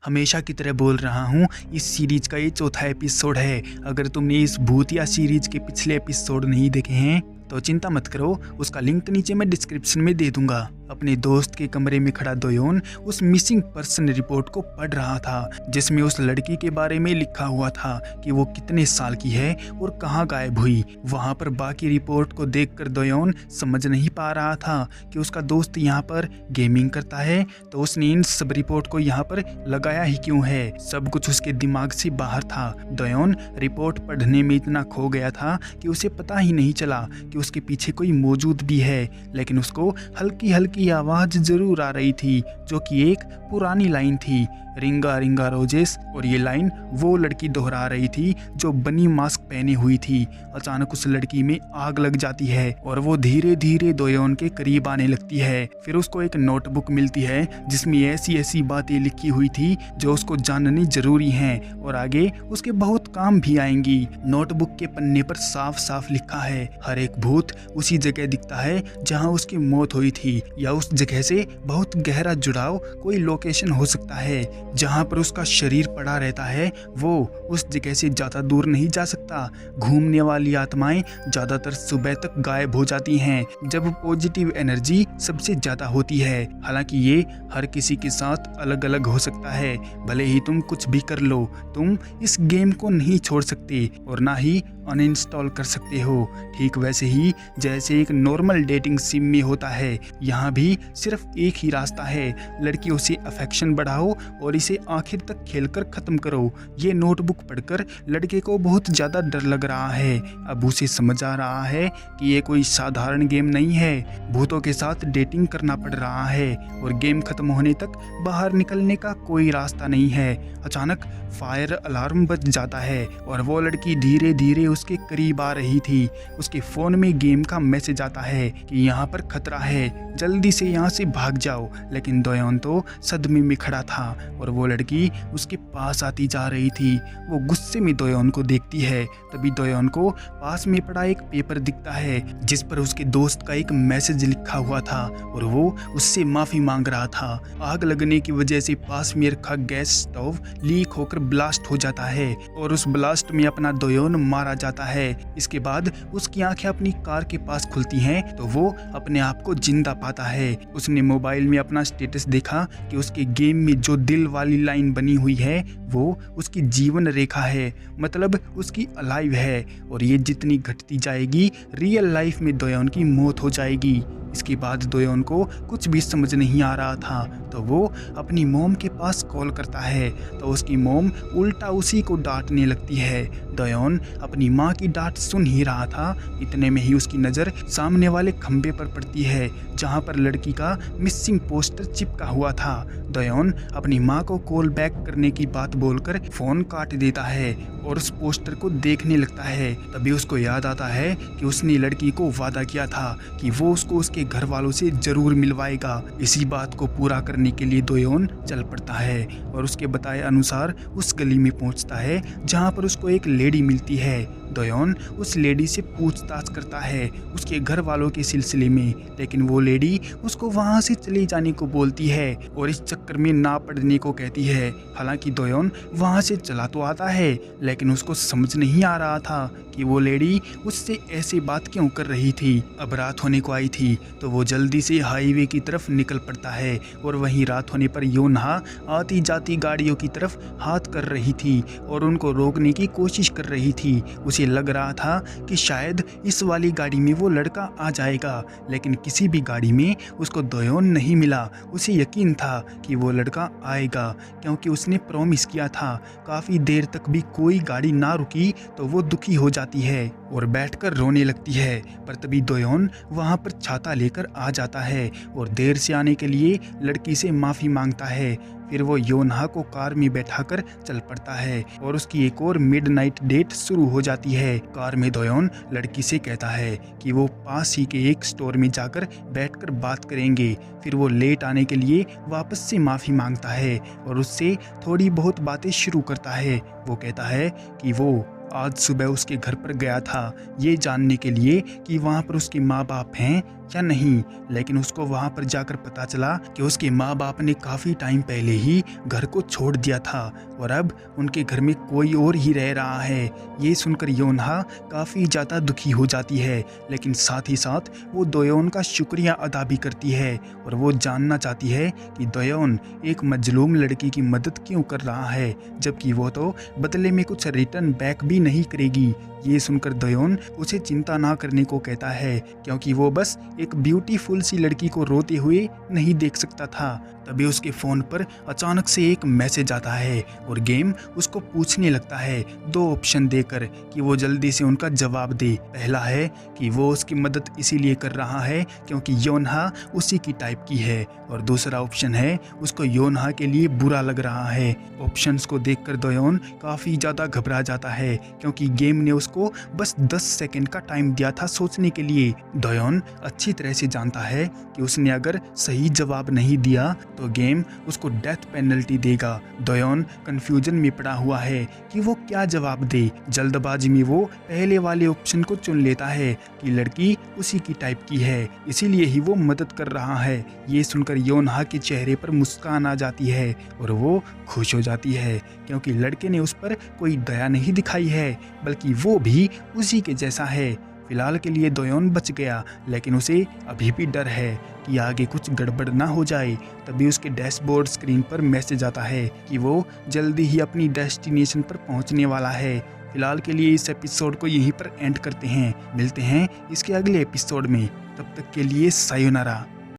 हमेशा की तरह बोल रहा हूँ, इस सीरीज का ये चौथा एपिसोड है। अगर तुमने इस भूतिया सीरीज के पिछले एपिसोड नहीं देखे हैं तो चिंता मत करो, उसका लिंक नीचे मैं डिस्क्रिप्शन में दे दूंगा। अपने दोस्त के कमरे में खड़ा दोयोन उस मिसिंग पर्सन रिपोर्ट को पढ़ रहा था, जिसमें उस लड़की के बारे में लिखा हुआ था कि वो कितने साल की है और कहाँ गायब हुई। वहाँ पर बाकी रिपोर्ट को देखकर दोयोन समझ नहीं पा रहा था कि उसका दोस्त यहाँ पर गेमिंग करता है, तो उसने इन सब रिपोर्ट को यहाँ पर लगाया ही क्यों है। सब कुछ उसके दिमाग से बाहर था। दोयोन रिपोर्ट पढ़ने में इतना खो गया था कि उसे पता ही नहीं चला कि उसके पीछे कोई मौजूद भी है, लेकिन उसको हल्की हल्की आवाज जरूर आ रही थी, जो कि एक पुरानी लाइन थी, रिंगा रिंगा रोजेस। और ये लाइन वो लड़की दोहरा रही थी जो बनी मास्क पहने हुई थी। अचानक उस लड़की में आग लग जाती है और वो धीरे धीरे दोयोन के करीब आने लगती है। फिर उसको एक नोटबुक मिलती है जिसमें ऐसी ऐसी बातें लिखी हुई थी जो उसको जाननी जरूरी हैं और आगे उसके बहुत काम भी आएंगी। नोटबुक के पन्ने पर साफ साफ लिखा है, हर एक भूत उसी जगह दिखता है जहाँ उसकी मौत हुई थी, या उस जगह से बहुत गहरा जुड़ाव कोई लोकेशन हो सकता है। जहाँ पर उसका शरीर पड़ा रहता है वो उस जगह से ज्यादा दूर नहीं जा सकता। घूमने वाली आत्माएं ज्यादातर सुबह तक गायब हो जाती हैं जब पॉजिटिव एनर्जी सबसे ज्यादा होती है। हालांकि ये हर किसी के साथ अलग अलग हो सकता है। भले ही तुम कुछ भी कर लो, तुम इस गेम को नहीं छोड़ सकते और ना ही अनइंस्टॉल कर सकते हो। ठीक वैसे ही जैसे एक नॉर्मल डेटिंग सिम में होता है, यहाँ भी सिर्फ एक ही रास्ता है, लड़कियों से अफेक्शन बढ़ाओ और इसे आखिर तक खेलकर खत्म करो। ये नोटबुक पढ़कर लड़के को बहुत ज़्यादा डर लग रहा है। अब उसे समझ आ रहा है कि ये कोई साधारण गेम नहीं है, भूतों के साथ डेटिंग करना पड़ रहा है और गेम खत्म होने तक बाहर निकलने का कोई रास्ता नहीं है। अचानक फायर अलार्म बज जाता है और वो लड़की धीरे धीरे उसके करीब आ रही थी। उसके फोन में गेम का मैसेज आता है कि यहाँ पर खतरा है, जल्दी से यहाँ से भाग जाओ। लेकिन दोयोन तो सदमे में खड़ा था और वो लड़की उसके पास आती जा रही थी। वो गुस्से में दोयोन को देखती है। तभी दोयोन को पास में पड़ा एक पेपर दिखता है जिस पर उसके दोस्त का एक मैसेज लिखा हुआ था और वो उससे माफी मांग रहा था। आग लगने की वजह से पास में रखा गैस स्टोव लीक होकर ब्लास्ट हो जाता है और उस ब्लास्ट में अपना दोयोन मारा जाता है। इसके बाद उसकी आंखें अपनी कार के पास खुलती हैं तो वो अपने आप को जिंदा पाता है। उसने मोबाइल में अपना स्टेटस देखा कि उसके गेम में जो दिल वाली लाइन बनी हुई है वो उसकी जीवन रेखा है, मतलब उसकी अलाइव है, और ये जितनी घटती जाएगी रियल लाइफ में दोयोन की मौत हो जाएगी। इसके बाद दोयोन को कुछ भी समझ नहीं आ रहा था तो वो अपनी मोम के पास कॉल करता है तो उसकी मोम उल्टा उसी को डांटने लगती है। दोयोन अपनी माँ की डांट सुन ही रहा था, इतने में ही उसकी नज़र सामने वाले खंबे पर पड़ती है जहाँ पर लड़की का मिसिंग पोस्टर चिपका हुआ था। दोयोन अपनी माँ को कॉल बैक करने की बात बोलकर फ़ोन काट देता है और उस पोस्टर को देखने लगता है। तभी उसको याद आता है कि उसने लड़की को वादा किया था कि वो उसको उसके घर वालों से जरूर मिलवाएगा। इसी बात को पूरा करने के लिए दोयोन चल पड़ता है और उसके बताए अनुसार उस गली में पहुंचता है जहां पर उसको एक लेडी मिलती है। दोयोन उस लेडी से पूछताछ करता है उसके घर वालों के सिलसिले में, लेकिन वो लेडी उसको वहां से चले जाने को बोलती है और इस चक्कर में ना पड़ने को कहती है। हालांकि दोयोन वहां से चला तो आता है लेकिन उसको समझ नहीं आ रहा था कि वो लेडी उससे ऐसी बात क्यों कर रही थी। अब रात होने को आई थी तो वो जल्दी से हाईवे की तरफ निकल पड़ता है और वहीं रात होने पर योनहा आती जाती गाड़ियों की तरफ हाथ कर रही थी और उनको रोकने की कोशिश कर रही थी। उसे लग रहा था कि शायद इस वाली गाड़ी में वो लड़का आ जाएगा, लेकिन किसी भी गाड़ी में उसको दोयोन नहीं मिला। उसे यकीन था कि वो लड़का आएगा क्योंकि उसने प्रॉमिस किया था। काफ़ी देर तक भी कोई गाड़ी ना रुकी तो वो दुखी हो जाती है और बैठकर रोने लगती है। पर तभी दोयोन वहाँ पर छाता लेकर आ जाता है और देर से आने के लिए लड़की से माफ़ी मांगता है। फिर वो योनहा को कार में बैठाकर चल पड़ता है और उसकी एक और मिडनाइट डेट शुरू हो जाती है। कार में दोयोन लड़की से कहता है कि वो पास ही के एक स्टोर में जाकर बैठकर बात करेंगे। फिर वो लेट आने के लिए वापस से माफ़ी मांगता है और उससे थोड़ी बहुत बातें शुरू करता है। वो कहता है कि वो आज सुबह उसके घर पर गया था ये जानने के लिए कि वहाँ पर उसके माँ बाप हैं या नहीं, लेकिन उसको वहाँ पर जाकर पता चला कि उसके माँ बाप ने काफ़ी टाइम पहले ही घर को छोड़ दिया था और अब उनके घर में कोई और ही रह रहा है। ये सुनकर योनहा काफ़ी ज़्यादा दुखी हो जाती है, लेकिन साथ ही साथ वो दोयोन का शुक्रिया अदा भी करती है और वो जानना चाहती है कि दोयोन एक मजलूम लड़की की मदद क्यों कर रहा है, जबकि वो तो बदले में कुछ रिटर्न बैक भी नहीं करेगी। ये सुनकर दोयोन उसे चिंता ना करने को कहता है, क्योंकि वो बस एक ब्यूटीफुल सी लड़की को रोते हुए नहीं देख सकता था। तभी उसके फ़ोन पर अचानक से एक मैसेज आता है और गेम उसको पूछने लगता है 2 ऑप्शन देकर कि वो जल्दी से उनका जवाब दे। पहला है कि वो उसकी मदद इसीलिए कर रहा है क्योंकि योनहा उसी की टाइप की है, और दूसरा ऑप्शन है उसको योनहा के लिए बुरा लग रहा है। ऑप्शंस को देखकर दोयोन काफ़ी ज़्यादा घबरा जाता है, क्योंकि गेम ने उसको बस 10 सेकंड का टाइम दिया था सोचने के लिए। दोयोन अच्छी तरह से जानता है कि उसने अगर सही जवाब नहीं दिया तो गेम उसको डेथ पेनल्टी देगा। दोयोन कंफ्यूजन में पड़ा हुआ है कि वो क्या जवाब दे। जल्दबाजी में वो पहले वाले ऑप्शन को चुन लेता है कि लड़की उसी की टाइप की है, इसीलिए ही वो मदद कर रहा है। ये सुनकर योनहा के चेहरे पर मुस्कान आ जाती है और वो खुश हो जाती है, क्योंकि लड़के ने उस पर कोई दया नहीं दिखाई है, बल्कि वो भी उसी के जैसा है। फिलहाल के लिए दोयोन बच गया, लेकिन उसे अभी भी डर है कि आगे कुछ गड़बड़ ना हो जाए। तभी उसके डैशबोर्ड स्क्रीन पर मैसेज आता है कि वो जल्दी ही अपनी डेस्टिनेशन पर पहुंचने वाला है। फिलहाल के लिए इस एपिसोड को यहीं पर एंड करते हैं। मिलते हैं इसके अगले एपिसोड में, तब तक के लिए सायोनारा।